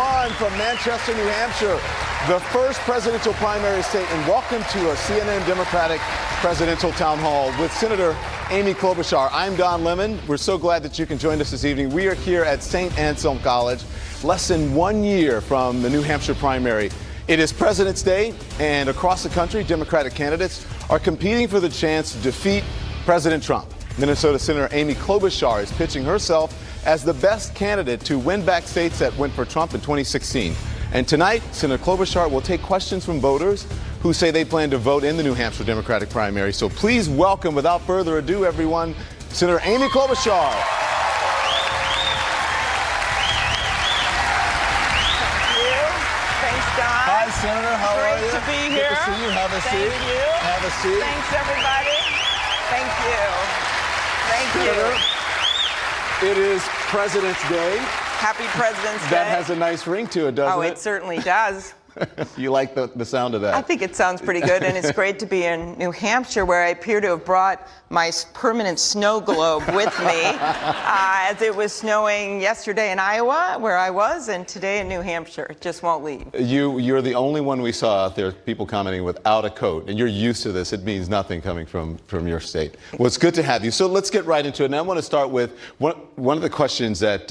everyone from Manchester, New Hampshire, the first presidential primary state, and welcome to a CNN Democratic presidential town hall with Senator Amy Klobuchar. I'm Don Lemon. We're so glad that you can join us this evening. We are here at St. Anselm College, less than 1 year from the New Hampshire primary. It is President's Day, and across the country, Democratic candidates are competing for the chance to defeat President Trump. Minnesota Senator Amy Klobuchar is pitching herself as the best candidate to win back states that went for Trump in 2016. And tonight, Senator Klobuchar will take questions from voters who say they plan to vote in the New Hampshire Democratic primary. So please welcome, without further ado, everyone, Senator Amy Klobuchar. Hi, Senator. How are you? Great to be here. Good to see you. Have a seat. Thank you. Have a seat. Thanks, everybody. Thank you. Thank Senator, you. it is President's Day. Happy President's Day. That has a nice ring to it, doesn't it? Oh, it certainly does. You like the sound of that? I think it sounds pretty good, and it's great to be in New Hampshire, where I appear to have brought my permanent snow globe with me, as it was snowing yesterday in Iowa, where I was, and today in New Hampshire. It just won't leave. You're the only one we saw out there, people commenting without a coat, and you're used to this. It means nothing coming from your state. Well, it's good to have you. So let's get right into it. And I want to start with one of the questions that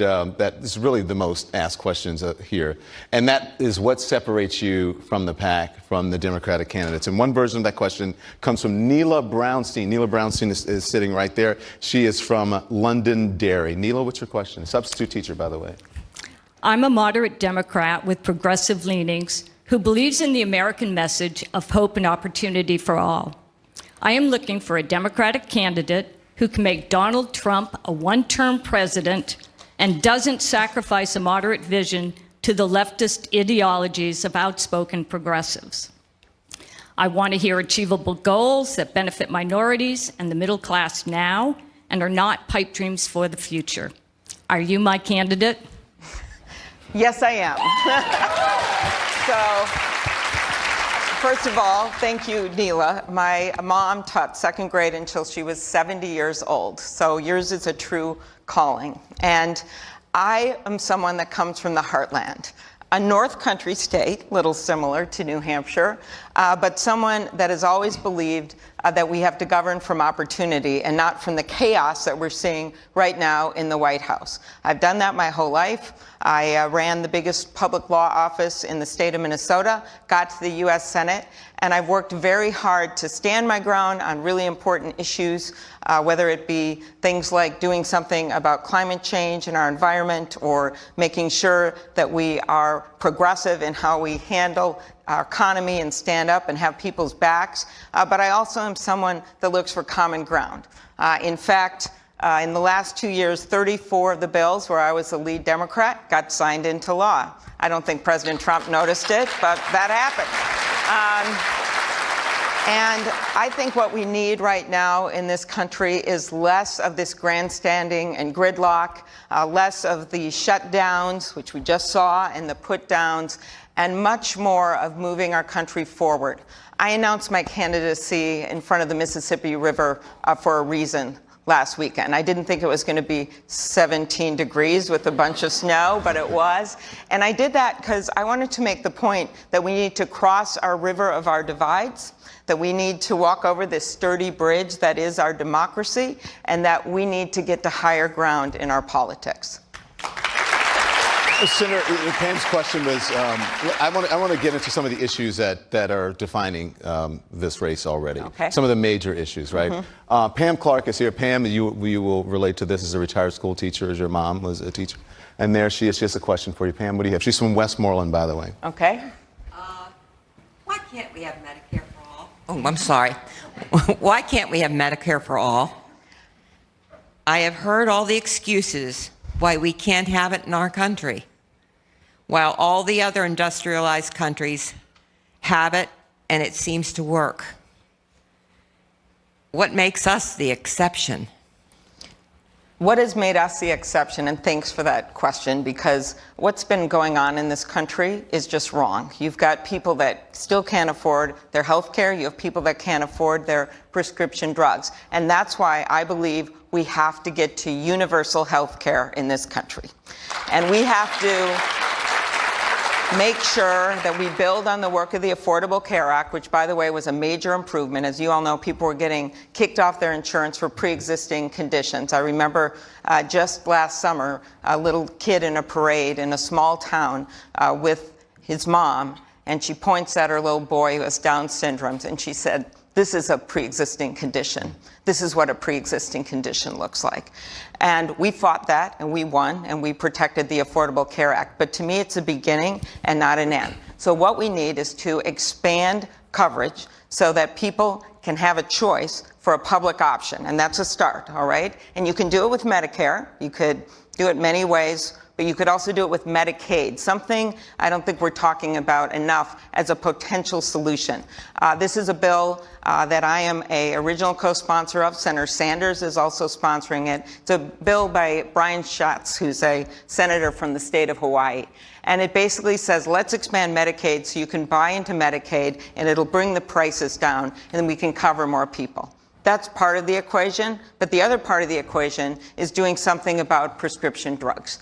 is really the most asked questions here, and that is what separates you from the pack, from the Democratic candidates. And one version of that question comes from Neela Brownstein. Neela Brownstein is sitting right there. She is from Londonderry. Neela, what's your question? Substitute teacher, by the way. I'm a moderate Democrat with progressive leanings who believes in the American message of hope and opportunity for all. I am looking for a Democratic candidate who can make Donald Trump a one-term president and doesn't sacrifice a moderate vision to the leftist ideologies of outspoken progressives. I want to hear achievable goals that benefit minorities and the middle class now and are not pipe dreams for the future. Are you my candidate? Yes, I am. So, first of all, thank you, Neela. My mom taught second grade until she was 70 years old, so yours is a true calling. And I am someone that comes from the heartland, a North Country state, little similar to New Hampshire, but someone that has always believed that we have to govern from opportunity and not from the chaos that we're seeing right now in the White House. I've done that my whole life. I ran the biggest public law office in the state of Minnesota, got to the U.S. Senate, and I've worked very hard to stand my ground on really important issues, whether it be things like doing something about climate change in our environment or making sure that we are progressive in how we handle our economy and stand up and have people's backs. But I also am someone that looks for common ground. In fact, in the last 2 years, 34 of the bills where I was the lead Democrat got signed into law. I don't think President Trump noticed it, but that happened. And I think what we need right now in this country is less of this grandstanding and gridlock, less of the shutdowns, which we just saw, and the put-downs, and much more of moving our country forward. I announced my candidacy in front of the Mississippi River for a reason last weekend. I didn't think it was going to be 17 degrees with a bunch of snow, but it was. And I did that because I wanted to make the point that we need to cross our river of our divides, that we need to walk over this sturdy bridge that is our democracy, and that we need to get to higher ground in our politics. Senator, Pam's question was, I want to get into some of the issues that are defining this race already. Okay. Some of the major issues, right? Mm-hmm. Pam Clark is here. Pam, you will relate to this as a retired school teacher, as your mom was a teacher. And there she is. She has a question for you. Pam, what do you have? She's from Westmoreland, by the way. Okay. Why can't we have Medicare for all? Oh, I'm sorry. Why can't we have Medicare for all? I have heard all the excuses why we can't have it in our country, while all the other industrialized countries have it and it seems to work. What makes us the exception? What has made us the exception? And thanks for that question, because what's been going on in this country is just wrong. You've got people that still can't afford their health care. You have people that can't afford their prescription drugs. And that's why I believe we have to get to universal health care in this country. And we have to make sure that we build on the work of the Affordable Care Act, which, by the way, was a major improvement. As you all know, people were getting kicked off their insurance for pre-existing conditions. I remember just last summer, a little kid in a parade in a small town with his mom, and she points at her little boy who has Down syndrome, and she said, "This is a pre-existing condition. This is what a pre-existing condition looks like." And we fought that, and we won, and we protected the Affordable Care Act. But to me, it's a beginning and not an end. So what we need is to expand coverage so that people can have a choice for a public option. And that's a start, all right? And you can do it with Medicare. You could do it many ways, but you could also do it with Medicaid, something I don't think we're talking about enough as a potential solution. This is a bill that I am an original co-sponsor of. Senator Sanders is also sponsoring it. It's a bill by Brian Schatz, who's a senator from the state of Hawaii. And it basically says, let's expand Medicaid so you can buy into Medicaid and it'll bring the prices down and then we can cover more people. That's part of the equation, but the other part of the equation is doing something about prescription drugs.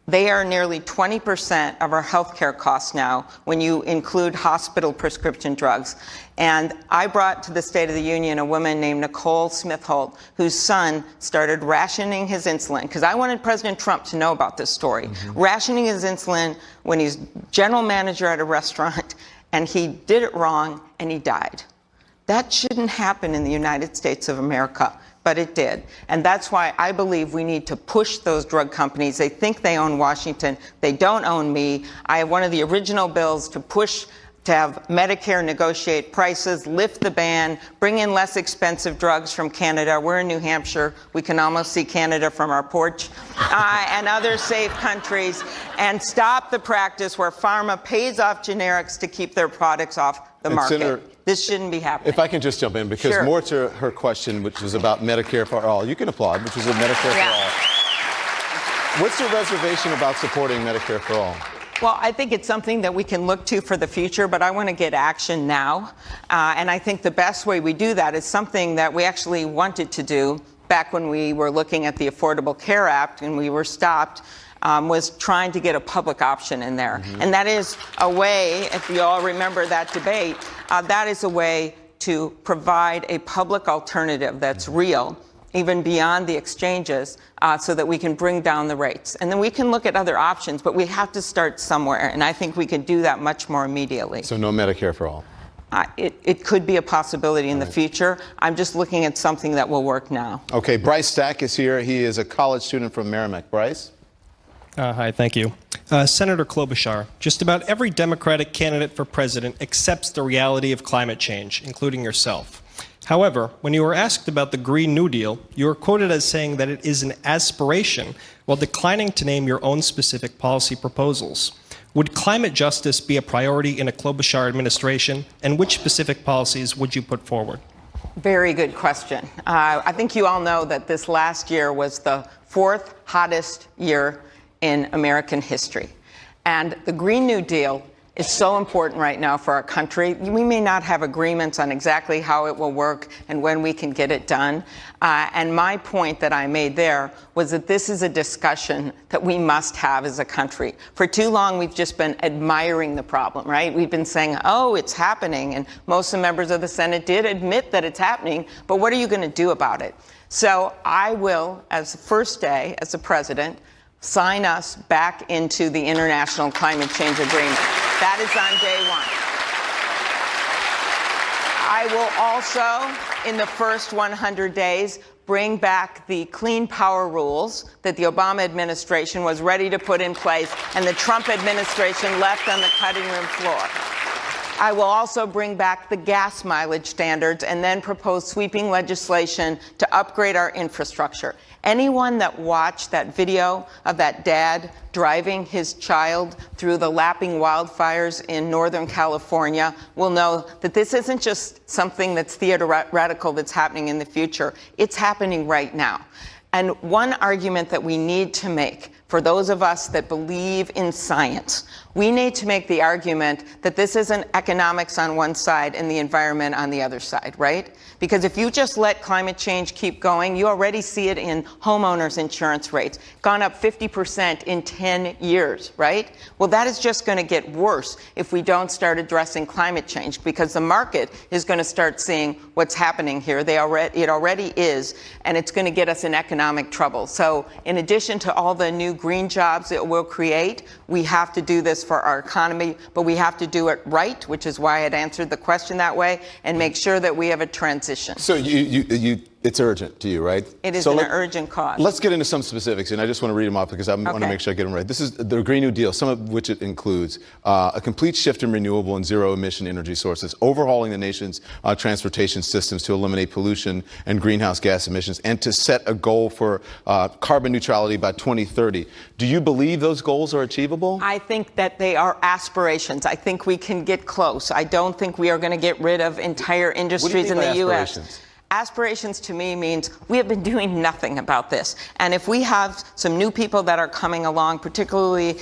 They are nearly 20% of our healthcare costs now when you include hospital prescription drugs. And I brought to the State of the Union a woman named Nicole Smith-Holt, whose son started rationing his insulin, because I wanted President Trump to know about this story. Rationing his insulin when he's general manager at a restaurant, and he did it wrong, and he died. That shouldn't happen in the United States of America, but it did. And that's why I believe we need to push those drug companies. They think they own Washington. They don't own me. I have one of the original bills to push to have Medicare negotiate prices, lift the ban, bring in less expensive drugs from Canada. We're in New Hampshire. We can almost see Canada from our porch, and other safe countries, and stop the practice where pharma pays off generics to keep their products off the market. Senator, this shouldn't be happening. if I can just jump in, because Sure. more to her question, which was about Medicare for all. You can applaud, which is a Medicare for all. What's your reservation about supporting Medicare for all? Well, I think it's something that we can look to for the future, but I want to get action now. And I think the best way we do that is something that we actually wanted to do back when we were looking at the Affordable Care Act and we were stopped, was trying to get a public option in there. And that is a way, if you all remember that debate, that is a way to provide a public alternative that's real, even beyond the exchanges, so that we can bring down the rates. And then we can look at other options, but we have to start somewhere. And I think we can do that much more immediately. So no Medicare for all. It could be a possibility in the future. I'm just looking at something that will work now. Okay, Bryce Stack is here. He is a college student from Merrimack. Bryce? Hi, thank you. Senator Klobuchar, just about every Democratic candidate for president accepts the reality of climate change, including yourself. However, when you were asked about the Green New Deal, you were quoted as saying that it is an aspiration, while declining to name your own specific policy proposals. Would climate justice be a priority in a Klobuchar administration, and which specific policies would you put forward? Very good question. I think you all know that this last year was the fourth hottest year in American history. And the Green New Deal is so important right now for our country. We may not have agreements on exactly how it will work and when we can get it done. And my point that I made there was that this is a discussion that we must have as a country. For too long, we've just been admiring the problem, right? We've been saying, oh, it's happening. And most of the members of the Senate did admit that it's happening. But what are you going to do about it? So I will, as the first day as a president, sign us back into the International Climate Change Agreement. That is on day one. I will also, in the first 100 days, bring back the clean power rules that the Obama administration was ready to put in place and the Trump administration left on the cutting room floor. I will also bring back the gas mileage standards and then propose sweeping legislation to upgrade our infrastructure. Anyone that watched that video of that dad driving his child through the lapping wildfires in Northern California will know that this isn't just something that's theoretical that's happening in the future. It's happening right now. And one argument that we need to make for those of us that believe in science, We need to make the argument that this isn't economics on one side and the environment on the other side, right? Because if you just let climate change keep going, you already see it in homeowners insurance rates, gone up 50% in 10 years, right? Well, that is just going to get worse if we don't start addressing climate change, because the market is going to start seeing what's happening here. It already is, and it's going to get us in economic trouble. So in addition to all the new green jobs it will create, we have to do this for our economy, but we have to do it right, which is why I had answered the question that way, and make sure that we have a transition. So it's urgent to you, right? It is so an urgent cause. Let's get into some specifics, and I just want to read them off because I want to make sure I get them right. This is the Green New Deal, some of which it includes a complete shift in renewable and zero-emission energy sources, overhauling the nation's transportation systems to eliminate pollution and greenhouse gas emissions, and to set a goal for carbon neutrality by 2030. Do you believe those goals are achievable? I think that they are aspirations. I think we can get close. I don't think we are going to get rid of entire industries in the U.S. Aspirations to me means we have been doing nothing about this. And if we have some new people that are coming along, particularly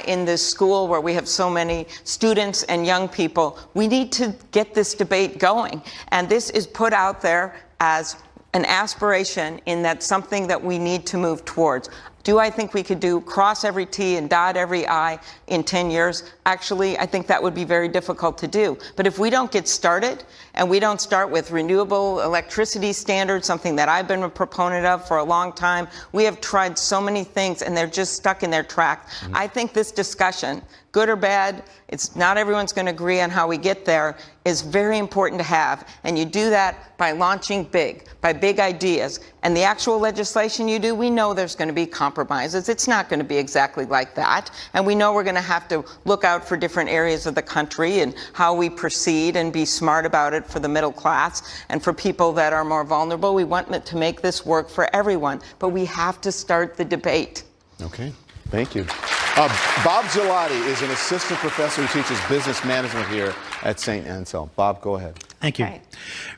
in this school where we have so many students and young people, we need to get this debate going. And this is put out there as an aspiration, in that something that we need to move towards. Do I think we could cross every T and dot every I in 10 years? Actually, I think that would be very difficult to do. But if we don't get started, and we don't start with renewable electricity standards, something that I've been a proponent of for a long time, we have tried so many things and they're just stuck in their tracks. I think this discussion, good or bad, it's not everyone's going to agree on how we get there, is very important to have. And you do that by launching big, by big ideas. And the actual legislation you do, we know there's going to be compromises. It's not going to be exactly like that. And we know we're going to have to look out for different areas of the country and how we proceed and be smart about it for the middle class and for people that are more vulnerable. We want to make this work for everyone. But we have to start the debate. Okay. Thank you. Bob Gelati is an assistant professor who teaches business management here at St. Anselm. Bob, go ahead. Thank you. Okay.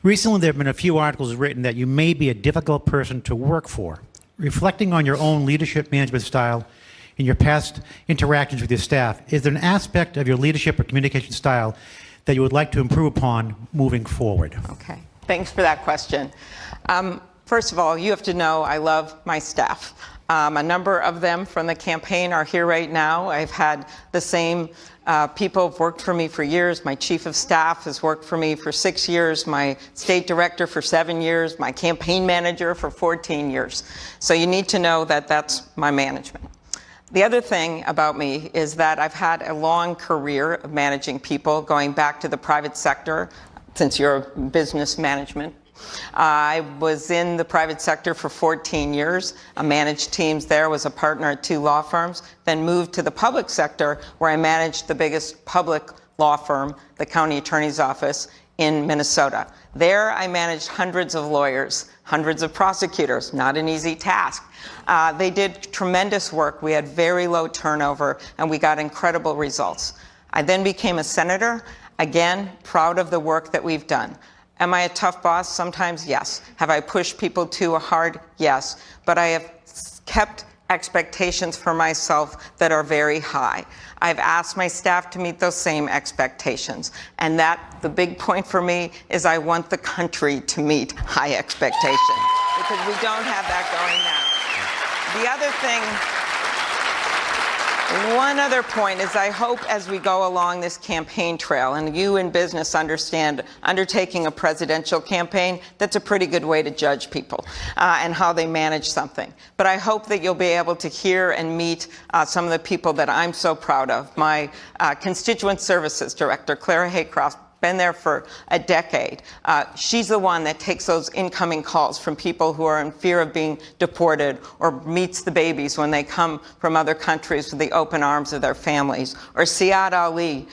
Recently, there have been a few articles written that you may be a difficult person to work for. Reflecting on your own leadership management style in your past interactions with your staff, is there an aspect of your leadership or communication style that you would like to improve upon moving forward? Okay. Thanks for that question. First of all, you have to know I love my staff. A number of them from the campaign are here right now. I've had the same people have worked for me for years. My chief of staff has worked for me for 6 years, my state director for 7 years, my campaign manager for 14 years. So you need to know that that's my management. The other thing about me is that I've had a long career of managing people, going back to the private sector, since you're business management. I was in the private sector for 14 years. I managed teams there, was a partner at 2 law firms, then moved to the public sector where I managed the biggest public law firm, the county attorney's office in Minnesota. There I managed hundreds of lawyers, hundreds of prosecutors, not an easy task. They did tremendous work. We had very low turnover and we got incredible results. I then became a senator, again, proud of the work that we've done. Am I a tough boss? Sometimes, yes. Have I pushed people too hard? Yes. But I have kept expectations for myself that are very high. I've asked my staff to meet those same expectations. And the big point for me is I want the country to meet high expectations, because we don't have that going now. The other thing, one other point is I hope as we go along this campaign trail, and you in business understand undertaking a presidential campaign, that's a pretty good way to judge people and how they manage something. But I hope that you'll be able to hear and meet some of the people that I'm so proud of. My constituent services director, Clara Haycroft, been there for a decade. She's the one that takes those incoming calls from people who are in fear of being deported, or meets the babies when they come from other countries with the open arms of their families. Or Siad Ali,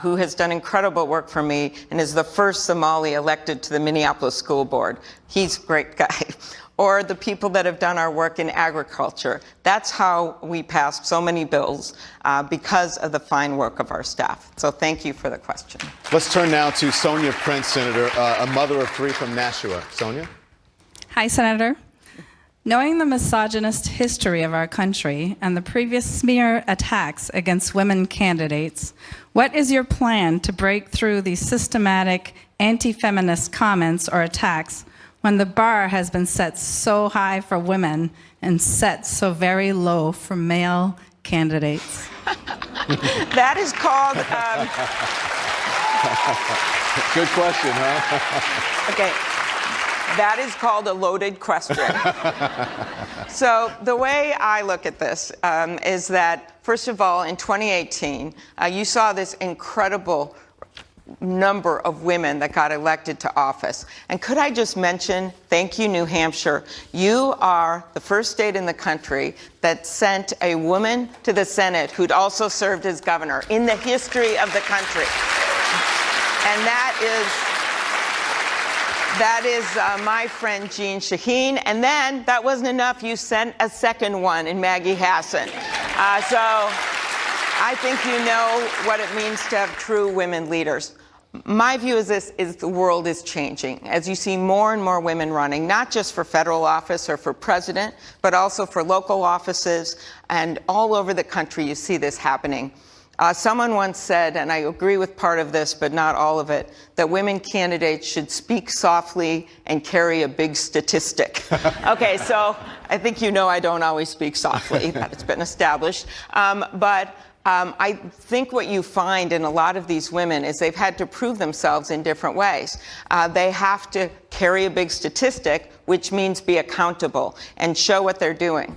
who has done incredible work for me and is the first Somali elected to the Minneapolis School Board. He's a great guy. Or the people that have done our work in agriculture. That's how we passed so many bills, because of the fine work of our staff. So thank you for the question. Let's turn now to Sonia Prince, Senator, a mother of 3 from Nashua. Sonia? Hi, Senator. Knowing the misogynist history of our country and the previous smear attacks against women candidates, what is your plan to break through these systematic anti-feminist comments or attacks when the bar has been set so high for women and set so very low for male candidates? That is called, Good question, huh? okay, that is called a loaded question. So the way I look at this is that, first of all, in 2018, you saw this incredible number of women that got elected to office. And could I just mention, thank you, New Hampshire, you are the first state in the country that sent a woman to the Senate who'd also served as governor in the history of the country. And that is my friend Jean Shaheen. And then that wasn't enough. You sent a second one in Maggie Hassan. So I think you know what it means to have true women leaders. My view is this: is the world is changing as you see more and more women running, not just for federal office or for president, but also for local offices, and all over the country you see this happening. Someone once said, and I agree with part of this, but not all of it, that women candidates should speak softly and carry a big statistic. Okay, so I think you know I don't always speak softly. That's been established. I think what you find in a lot of these women is they've had to prove themselves in different ways. They have to carry a big statistic, which means be accountable and show what they're doing.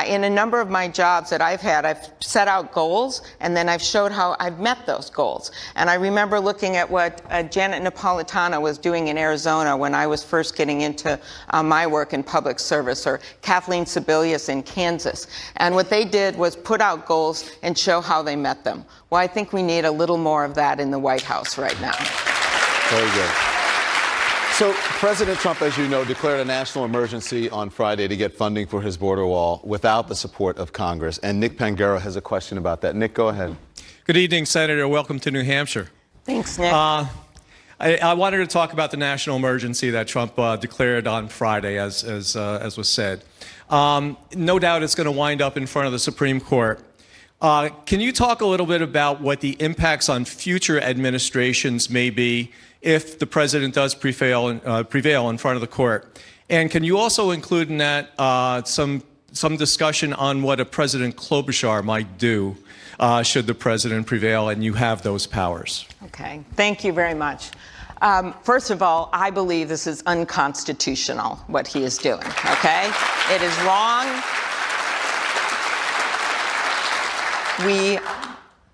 In a number of my jobs that I've had, I've set out goals, and then I've showed how I've met those goals. And I remember looking at what Janet Napolitano was doing in Arizona when I was first getting into my work in public service, or Kathleen Sebelius in Kansas. And what they did was put out goals and show how they met them. Well, I think we need a little more of that in the White House right now. Very good. So President Trump, as you know, declared a national emergency on Friday to get funding for his border wall without the support of Congress. And Nick Pangaro has a question about that. Nick, go ahead. Good evening, Senator. Welcome to New Hampshire. Thanks, Nick. I wanted to talk about the national emergency that Trump declared on Friday, as was said. No doubt it's going to wind up in front of the Supreme Court. Can you talk a little bit about what the impacts on future administrations may be if the president does prevail in front of the court? And can you also include in that some discussion on what a President Klobuchar might do should the president prevail and you have those powers? Okay, thank you very much. First of all, I believe this is unconstitutional, what he is doing, okay? It is wrong. We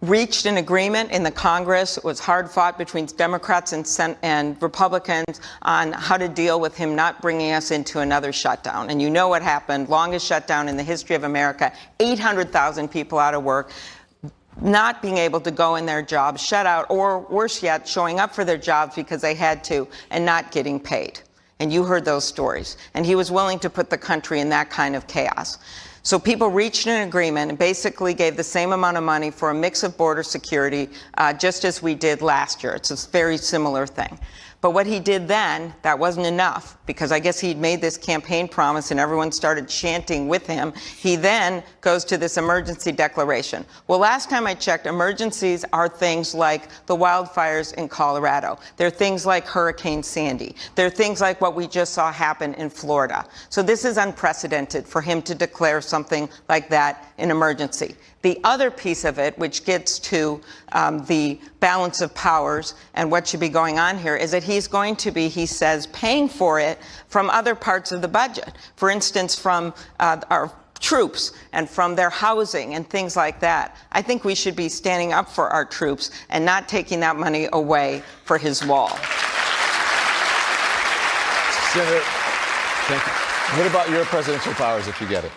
reached an agreement in the Congress. It was hard fought between Democrats and Republicans on how to deal with him not bringing us into another shutdown. And you know what happened, longest shutdown in the history of America, 800,000 people out of work, not being able to go in their jobs, shut out, or worse yet, showing up for their jobs because they had to and not getting paid. And you heard those stories. And he was willing to put the country in that kind of chaos. So people reached an agreement and basically gave the same amount of money for a mix of border security, just as we did last year. It's a very similar thing. But what he did then, that wasn't enough, because I guess he'd made this campaign promise and everyone started chanting with him. He then goes to this emergency declaration. Well, last time I checked, emergencies are things like the wildfires in Colorado. They're things like Hurricane Sandy. They're things like what we just saw happen in Florida. So this is unprecedented for him to declare something like that an emergency. The other piece of it, which gets to the balance of powers and what should be going on here, is that he's going to be, he says, paying for it from other parts of the budget. For instance, from our troops and from their housing and things like that. I think we should be standing up for our troops and not taking that money away for his wall. Senator, thank you. What about your presidential powers if you get it?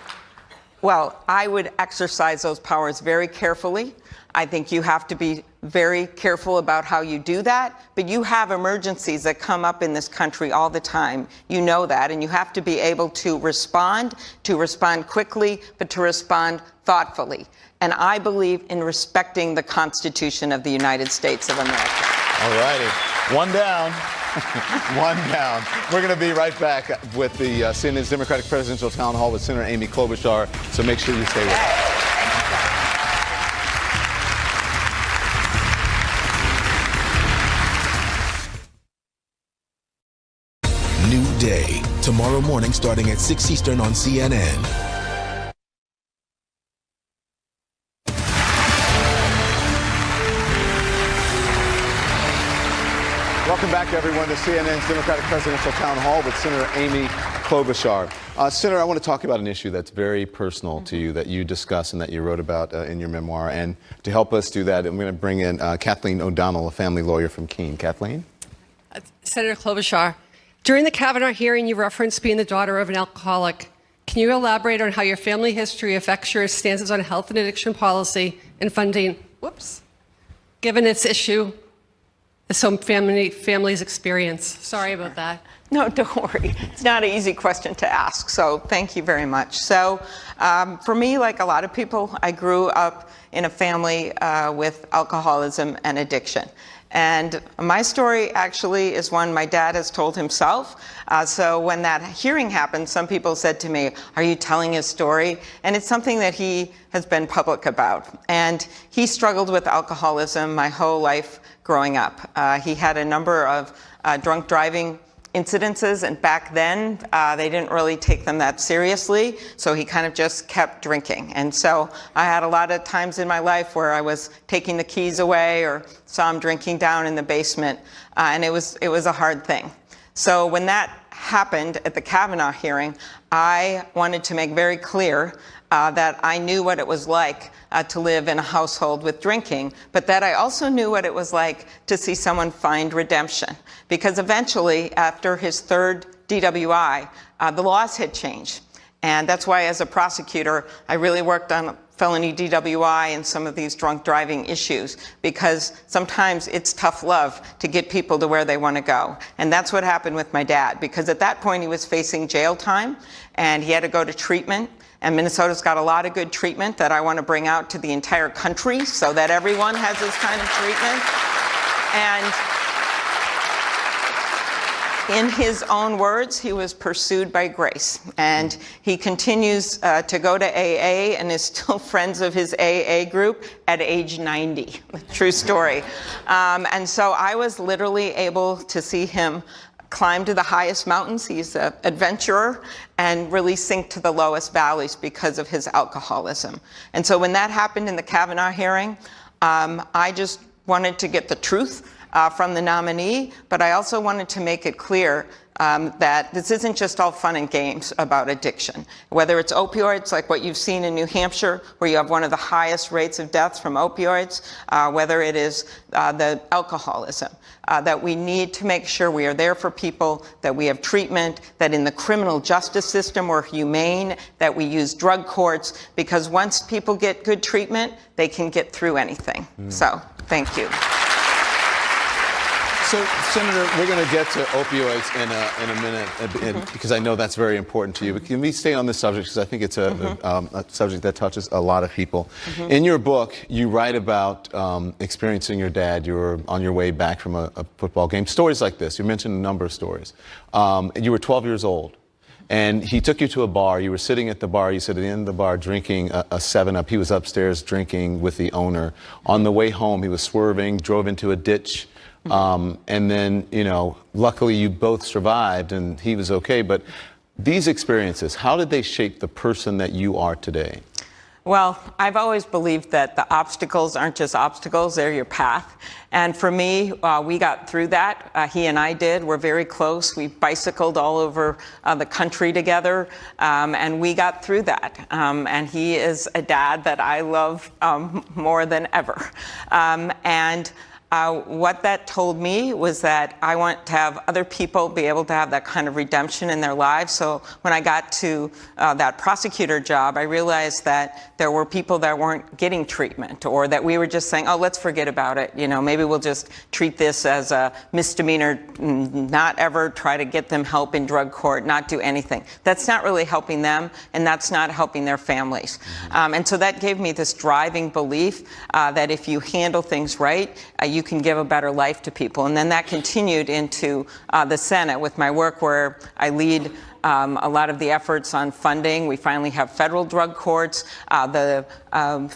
Well, I would exercise those powers very carefully. I think you have to be very careful about how you do that. But you have emergencies that come up in this country all the time. You know that. And you have to be able to respond quickly, but to respond thoughtfully. And I believe in respecting the Constitution of the United States of America. All righty. One down. One down. We're going to be right back with the CNN's Democratic Presidential Town Hall with Senator Amy Klobuchar, so make sure you stay with us. New day, tomorrow morning starting at 6 Eastern on CNN. Welcome back, everyone, to CNN's Democratic Presidential Town Hall with Senator Amy Klobuchar. Senator, I want to talk about an issue that's very personal to you that you discuss and that you wrote about in your memoir. And to help us do that, I'm going to bring in Kathleen O'Donnell, a family lawyer from Keene. Kathleen? Senator Klobuchar, during the Kavanaugh hearing, you referenced being the daughter of an alcoholic. Can you elaborate on how your family history affects your stances on health and addiction policy and funding? Given its issue, some families experience. Sorry about that. No, don't worry. It's not an easy question to ask, so thank you very much. So for me, like a lot of people, I grew up in a family with alcoholism and addiction. And my story actually is one my dad has told himself. So when that hearing happened, some people said to me, "Are you telling his story?" And it's something that he has been public about. And he struggled with alcoholism my whole life growing up. He had a number of drunk driving incidences, and back then they didn't really take them that seriously, so he kind of just kept drinking. And so I had a lot of times in my life where I was taking the keys away or saw him drinking down in the basement, and it was a hard thing. So when that happened at the Kavanaugh hearing, I wanted to make very clear that I knew what it was like to live in a household with drinking, but that I also knew what it was like to see someone find redemption. Because eventually, after his third DWI, the laws had changed. And that's why, as a prosecutor, I really worked on felony DWI and some of these drunk driving issues, because sometimes it's tough love to get people to where they want to go. And that's what happened with my dad, because at that point he was facing jail time and he had to go to treatment. And Minnesota's got a lot of good treatment that I want to bring out to the entire country so that everyone has this kind of treatment. And in his own words, he was pursued by grace. And he continues to go to AA and is still friends of his AA group at age 90. True story. And so I was literally able to see him climb to the highest mountains. He's an adventurer, and really sink to the lowest valleys because of his alcoholism. And so when that happened in the Kavanaugh hearing, I just wanted to get the truth from the nominee, but I also wanted to make it clear that this isn't just all fun and games about addiction. Whether it's opioids, like what you've seen in New Hampshire, where you have one of the highest rates of deaths from opioids, whether it is the alcoholism, that we need to make sure we are there for people, that we have treatment, that in the criminal justice system we're humane, that we use drug courts, because once people get good treatment, they can get through anything. So, thank you. So, Senator, we're going to get to opioids in a minute, because I know that's very important to you. But can we stay on this subject, because I think it's a subject that touches a lot of people. In your book, you write about experiencing your dad. You were on your way back from a football game. Stories like this. You mentioned a number of stories. You were 12 years old, and he took you to a bar. You were sitting at the bar. You said at the end of the bar drinking a 7-Up. He was upstairs drinking with the owner. On the way home, he was swerving, drove into a ditch. And then, you know, luckily you both survived and he was okay. But these experiences, how did they shape the person that you are today? Well, I've always believed that the obstacles aren't just obstacles, they're your path. And for me, we got through that. He and I did. We're very close. We bicycled all over the country together, and we got through that. And he is a dad that I love more than ever. What that told me was that I want to have other people be able to have that kind of redemption in their lives. So when I got to that prosecutor job, I realized that there were people that weren't getting treatment, or that we were just saying, oh, let's forget about it. You know, maybe we'll just treat this as a misdemeanor, not ever try to get them help in drug court, not do anything. That's not really helping them, and that's not helping their families. And so that gave me this driving belief that if you handle things right, you you can give a better life to people. And then that continued into the Senate with my work where I lead a lot of the efforts on funding. We finally have federal drug courts. The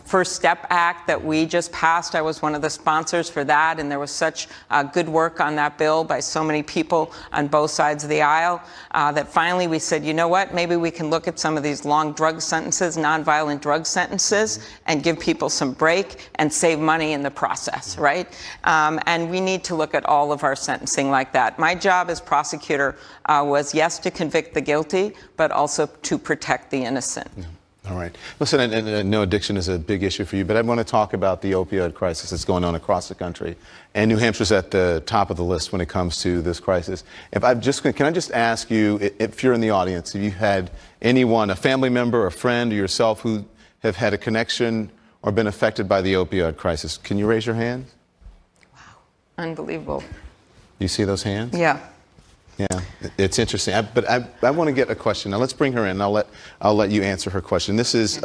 First Step Act that we just passed, I was one of the sponsors for that, and there was such good work on that bill by so many people on both sides of the aisle that finally we said, you know what, maybe we can look at some of these long drug sentences, nonviolent drug sentences, and give people some break and save money in the process, right? And we need to look at all of our sentencing like that. My job as prosecutor was, yes, to convict the guilty, but also to protect the innocent. Yeah. All right. Listen, and I know addiction is a big issue for you, but I want to talk about the opioid crisis that's going on across the country. And New Hampshire's at the top of the list when it comes to this crisis. Can I just ask you, if you're in the audience, if you had anyone, a family member, a friend, or yourself who have had a connection or been affected by the opioid crisis, can you raise your hand? Wow. Unbelievable. You see those hands? Yeah. Yeah, it's interesting. But I want to get a question. Now let's bring her in. I'll let you answer her question. This is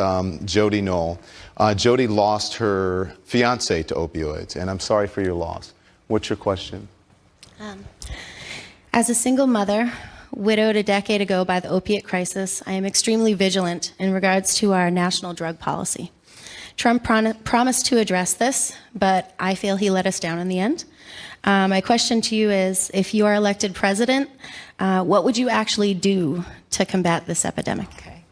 Jody Knoll. Jody lost her fiance to opioids, and I'm sorry for your loss. What's your question? As a single mother, widowed a decade ago by the opiate crisis, I am extremely vigilant in regards to our national drug policy. Trump promised to address this, but I feel he let us down in the end. My question to you is, if you are elected president, what would you actually do to combat this epidemic? Okay.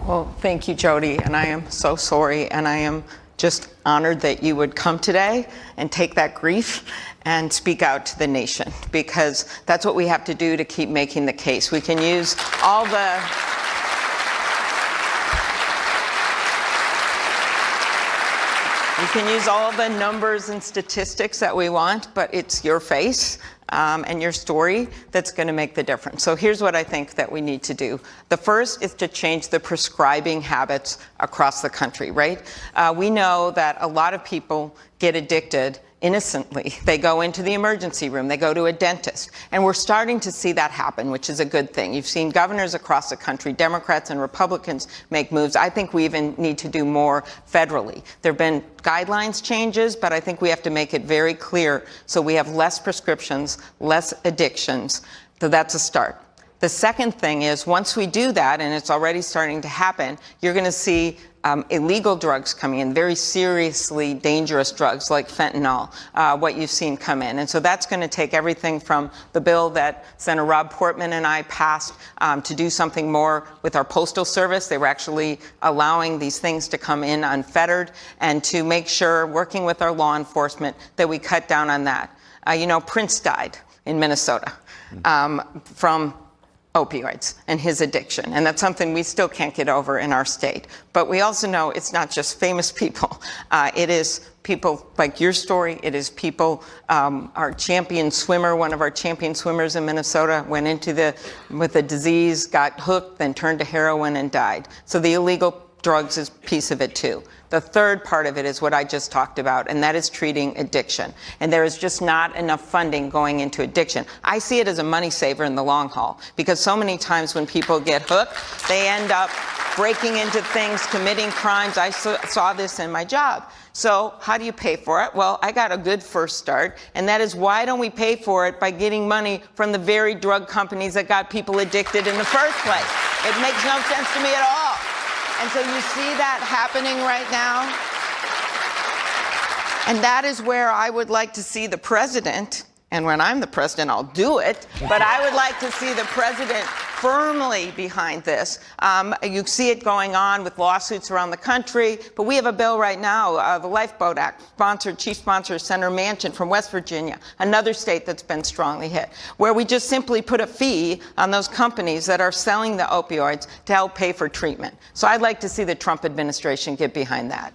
Well, thank you, Jody, and I am so sorry, and I am just honored that you would come today and take that grief and speak out to the nation, because that's what we have to do to keep making the case. We can use all the numbers and statistics that we want, but it's your face and your story that's going to make the difference. So here's what I think that we need to do. The first is to change the prescribing habits across the country, right? We know that a lot of people get addicted innocently. They go into the emergency room, they go to a dentist, and we're starting to see that happen, which is a good thing. You've seen governors across the country, Democrats and Republicans, make moves. I think we even need to do more federally. There have been guidelines changes, but I think we have to make it very clear so we have less prescriptions, less addictions. So that's a start. The second thing is, once we do that, and it's already starting to happen, you're going to see illegal drugs coming in, very seriously dangerous drugs like fentanyl, what you've seen come in. And so that's going to take everything from the bill that Senator Rob Portman and I passed to do something more with our Postal Service. They were actually allowing these things to come in unfettered, and to make sure, working with our law enforcement, that we cut down on that. Prince died in Minnesota from opioids and his addiction. And that's something we still can't get over in our state. But we also know it's not just famous people. It is people like your story. It is people, our champion swimmer, one of our champion swimmers in Minnesota, went into with a disease, got hooked, then turned to heroin and died. So the illegal drugs is a piece of it too. The third part of it is what I just talked about, and that is treating addiction. And there is just not enough funding going into addiction. I see it as a money saver in the long haul, because so many times when people get hooked, they end up breaking into things, committing crimes. I saw this in my job. So how do you pay for it? Well, I got a good first start, and that is, why don't we pay for it by getting money from the very drug companies that got people addicted in the first place? It makes no sense to me at all. And so you see that happening right now. And that is where I would like to see the president, and when I'm the president, I'll do it, but I would like to see the president firmly behind this. You see it going on with lawsuits around the country, but we have a bill right now, the Lifeboat Act, chief sponsor is Senator Manchin from West Virginia, another state that's been strongly hit, where we just simply put a fee on those companies that are selling the opioids to help pay for treatment. So I'd like to see the Trump administration get behind that.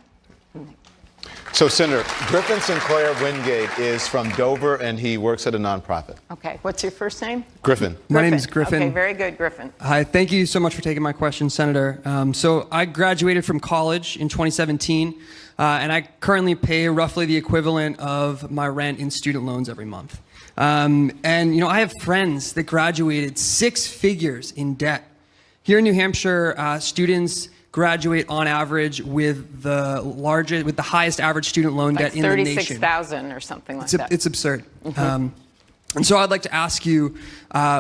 So, Senator, Griffin Sinclair Wingate is from Dover, and he works at a nonprofit. Okay, what's your first name? Griffin. My name is Griffin. Okay, very good, Griffin. Hi, thank you so much for taking my question, Senator. So I graduated from college in 2017, and I currently pay roughly the equivalent of my rent in student loans every month. And I have friends that graduated 6 figures in debt. Here in New Hampshire, students graduate on average with the highest average student loan debt in the nation. 36,000 or something like that. It's absurd. And so I'd like to ask you,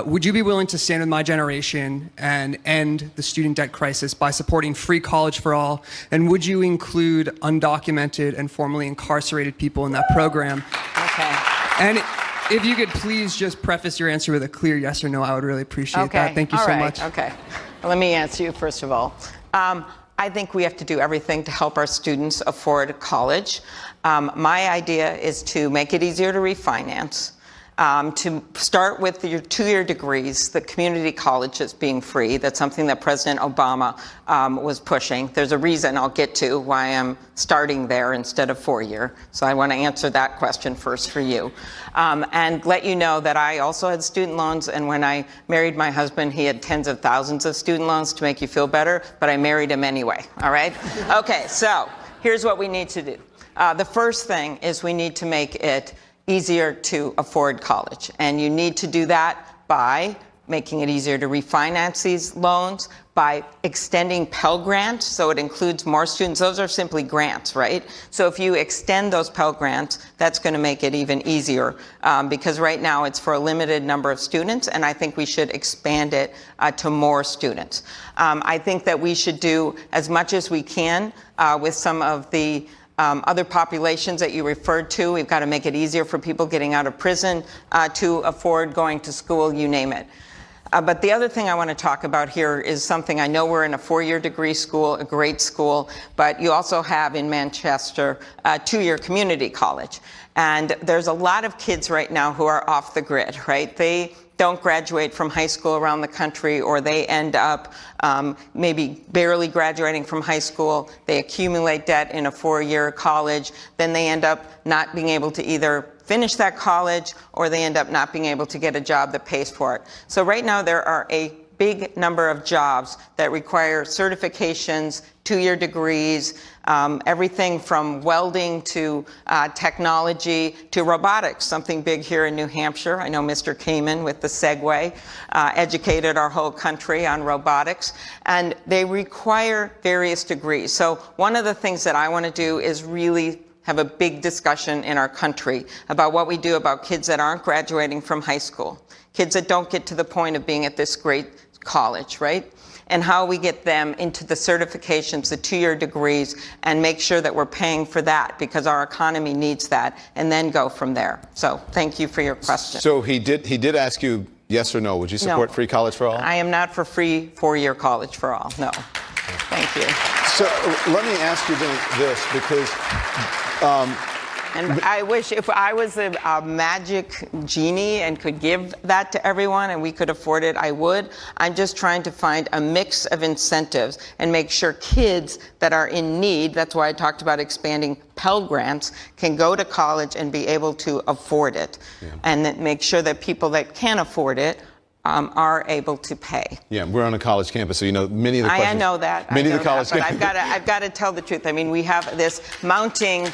would you be willing to stand with my generation and end the student debt crisis by supporting free college for all? And would you include undocumented and formerly incarcerated people in that program? Okay. And if you could please just preface your answer with a clear yes or no, I would really appreciate that. Thank you so much. Okay. Well, let me answer you first of all. I think we have to do everything to help our students afford college. My idea is to make it easier to refinance. To start with your two-year degrees, the community colleges being free. That's something that President Obama was pushing. There's a reason I'll get to why I'm starting there instead of four-year. So I want to answer that question first for you. And let you know that I also had student loans, and when I married my husband, he had tens of thousands of student loans to make you feel better, but I married him anyway, all right? Okay, so here's what we need to do. The first thing is we need to make it easier to afford college. And you need to do that by making it easier to refinance these loans, by extending Pell Grants, so it includes more students. Those are simply grants, right? So if you extend those Pell Grants, that's going to make it even easier, because right now it's for a limited number of students, and I think we should expand it to more students. I think that we should do as much as we can with some of the other populations that you referred to. We've got to make it easier for people getting out of prison to afford going to school, you name it. But the other thing I want to talk about here is something, I know we're in a four-year degree school, a great school, but you also have in Manchester a two-year community college. And there's a lot of kids right now who are off the grid, right? They don't graduate from high school around the country, or they end up maybe barely graduating from high school. They accumulate debt in a four-year college. Then they end up not being able to either finish that college, or they end up not being able to get a job that pays for it. So right now there are a big number of jobs that require certifications, two-year degrees, everything from welding to technology to robotics, something big here in New Hampshire. I know Mr. Kamen with the Segway educated our whole country on robotics, and they require various degrees. So one of the things that I want to do is really have a big discussion in our country about what we do about kids that aren't graduating from high school, kids that don't get to the point of being at this great college, right? And how we get them into the certifications, the two-year degrees, and make sure that we're paying for that, because our economy needs that, and then go from there. So thank you for your question. So he did ask you yes or no. Would you support free college for all? I am not for free four-year college for all, no. Thank you. So let me ask you this, because and I wish if I was a magic genie and could give that to everyone and we could afford it, I would. I'm just trying to find a mix of incentives and make sure kids that are in need, that's why I talked about expanding Pell Grants, can go to college and be able to afford it. Yeah. And then make sure that people that can afford it are able to pay. Yeah, we're on a college campus, so you know many of the questions. I know that. Many of the college campuses. But I've got to tell the truth. I mean, we have this mounting.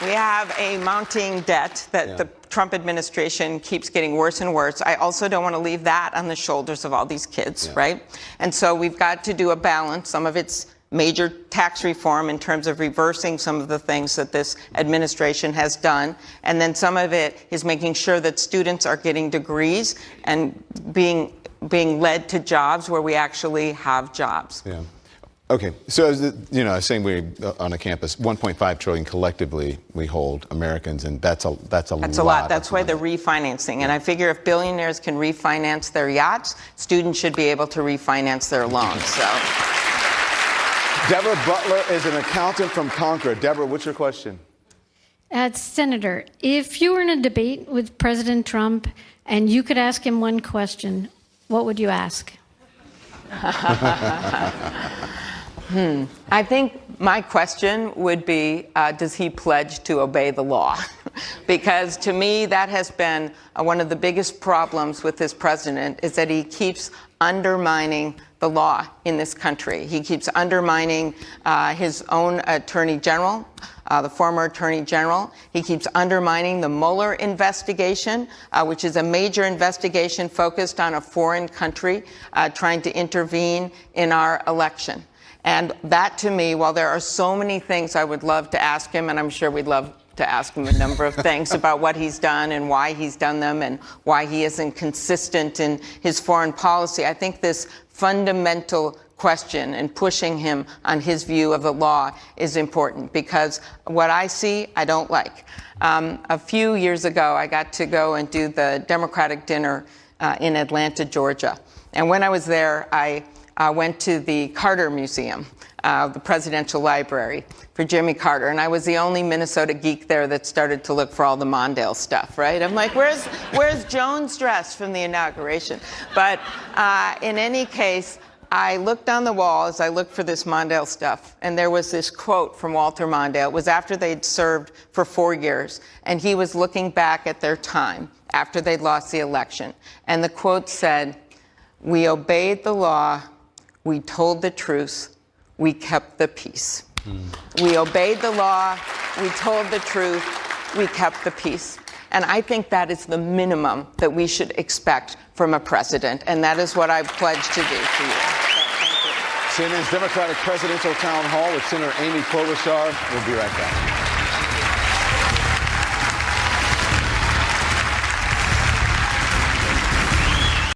We have a mounting debt that the Trump administration keeps getting worse and worse. I also don't want to leave that on the shoulders of all these kids, right? And so we've got to do a balance. Some of it's major tax reform in terms of reversing some of the things that this administration has done. And then some of it is making sure that students are getting degrees and being led to jobs where we actually have jobs. Yeah. Okay, so you know, I was saying we're on a campus, 1.5 trillion collectively we hold Americans, and that's a lot. That's a lot. That's why the refinancing. And I figure if billionaires can refinance their yachts, students should be able to refinance their loans. So. Deborah Butler is an accountant from Concord. Deborah, what's your question? Senator, if you were in a debate with President Trump and you could ask him one question, what would you ask? I think my question would be, does he pledge to obey the law? Because to me, that has been one of the biggest problems with this president, is that he keeps undermining the law in this country. He keeps undermining his own attorney general. the former Attorney General. He keeps undermining the Mueller investigation, which is a major investigation focused on a foreign country trying to intervene in our election. And that, to me, while there are so many things I would love to ask him, and I'm sure we'd love to ask him a number of things about what he's done and why he's done them and why he isn't consistent in his foreign policy, I think this fundamental question and pushing him on his view of the law is important, because what I see, I don't like. A few years ago, I got to go and do the Democratic dinner in Atlanta, Georgia. And when I was there, I went to the Carter Museum, the Presidential Library, for Jimmy Carter. And I was the only Minnesota geek there that started to look for all the Mondale stuff, right? I'm like, where's Joan's dress from the inauguration? But in any case, I looked on the wall as I looked for this Mondale stuff, and there was this quote from Walter Mondale. It was after they'd served for 4 years, and he was looking back at their time after they'd lost the election. And the quote said, "We obeyed the law, we told the truth, we kept the peace." We obeyed the law, we told the truth, we kept the peace. And I think that is the minimum that we should expect from a president, and that is what I pledge to do for you. CNN's Democratic Presidential Town Hall with Senator Amy Klobuchar. We'll be right back.